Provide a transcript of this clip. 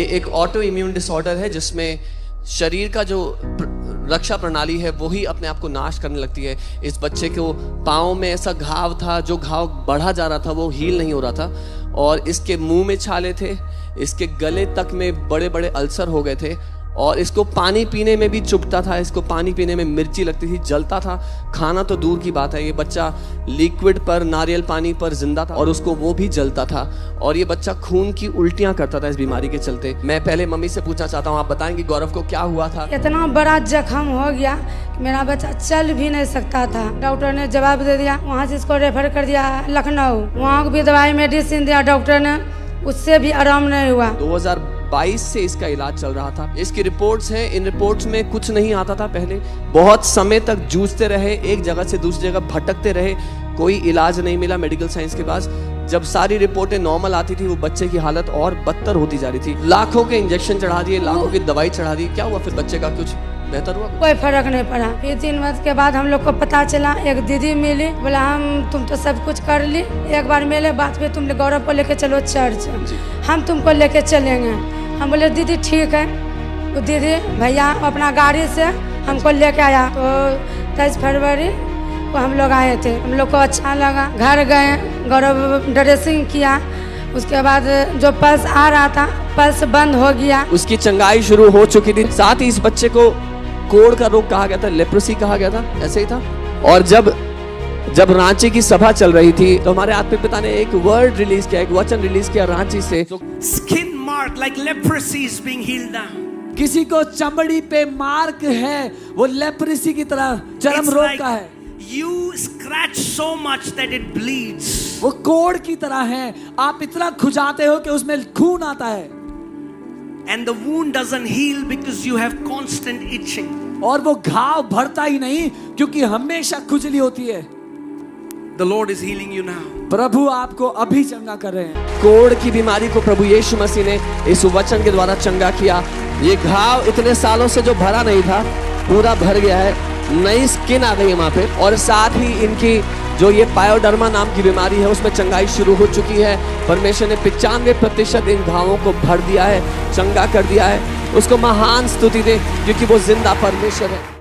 ये एक auto immune disorder है जिसमें शरीर का जो रक्षा प्रणाली है वो ही अपने आप को नाश करने लगती है। इस बच्चे को पाँव में ऐसा घाव था, जो घाव बढ़ा जा रहा था वो हील नहीं हो रहा था, और इसके मुंह में छाले थे, इसके गले तक में बड़े बड़े अल्सर हो गए थे, और इसको पानी पीने में भी चुभता था, इसको पानी पीने में मिर्ची लगती थी, जलता था। खाना तो दूर की बात है, ये बच्चा लिक्विड पर, नारियल पानी पर जिंदा था और उसको वो भी जलता था, और ये बच्चा खून की उल्टियां करता था इस बीमारी के चलते। मैं पहले मम्मी से पूछना चाहता हूँ, आप बताएंगे गौरव को क्या हुआ था? इतना बड़ा जख्म हो गया कि मेरा बच्चा चल भी नहीं सकता था। डॉक्टर ने जवाब दे दिया, वहाँ से इसको रेफर कर दिया लखनऊ। वहाँ भी दवाई मेडिसिन दिया डॉक्टर ने, उससे भी आराम नहीं हुआ। 2022 से इसका इलाज चल रहा था। इसकी रिपोर्ट्स हैं, इन रिपोर्ट्स में कुछ नहीं आता था पहले। बहुत समय तक जूझते रहे, एक जगह से दूसरी जगह भटकते रहे, कोई इलाज नहीं मिला मेडिकल साइंस के पास। जब सारी रिपोर्टें नॉर्मल आती थी, वो बच्चे की हालत और बदतर होती जा रही थी। लाखों के इंजेक्शन चढ़ा दिए, लाखों की दवाई चढ़ा दी। क्या हुआ फिर बच्चे का? कुछ बेहतर हुआ? कोई फर्क नहीं पड़ा। फिर 3 वर्ष के बाद हम लोग को पता चला, एक दीदी मिली, बोला तुम तो सब कुछ कर ली, एक बार मिले, बात पे तुम गौरव को लेके चलो चर्च, हम तुमको लेके चलेंगे। हम बोले दीदी ठीक है। तो दीदी भैया अपना गाड़ी से हमको लेके आया। तो 23 फरवरी को हम लोग आए थे। हम लोग को अच्छा लगा, घर गए, गौरव ड्रेसिंग किया। उसके बाद जो पल्स आ रहा था, पल्स बंद हो गया। उसकी चंगाई शुरू हो चुकी थी। साथ ही इस बच्चे को कोढ़ का रोग कहा गया था, लेप्रोसी कहा गया था, ऐसे ही था। और जब रांची की सभा चल रही थी तो हमारे आत्मिक पिता ने एक वर्ड रिलीज किया, एक वचन रिलीज किया रांची से। Skin mark like leprosy is being healed now. किसी को चमड़ी पे मार्क है, वो लेप्रेसी की तरह चरम It's रोग like का है। you scratch so much that it bleeds. वो कोढ़ की तरह है, आप इतना खुजाते हो कि उसमें खून आता है, And the wound doesn't heal because you have constant itching. और वो घाव भरता ही नहीं क्योंकि हमेशा खुजली होती है। The Lord is healing you now. प्रभु आपको अभी चंगा कर रहे हैं। कोढ़ की बीमारी को प्रभु यीशु मसीह ने इस वचन के द्वारा चंगा किया। ये घाव इतने सालों से जो भरा नहीं था, पूरा भर गया है, नई स्किन आ गई है वहाँ पे, और साथ ही इनकी जो ये पायोडर्मा नाम की बीमारी है उसमें चंगाई शुरू हो चुकी है। परमेश्वर ने 95% इन घावों को भर दिया है, चंगा कर दिया है। उसको महान स्तुति दे क्योंकि वो जिंदा परमेश्वर है।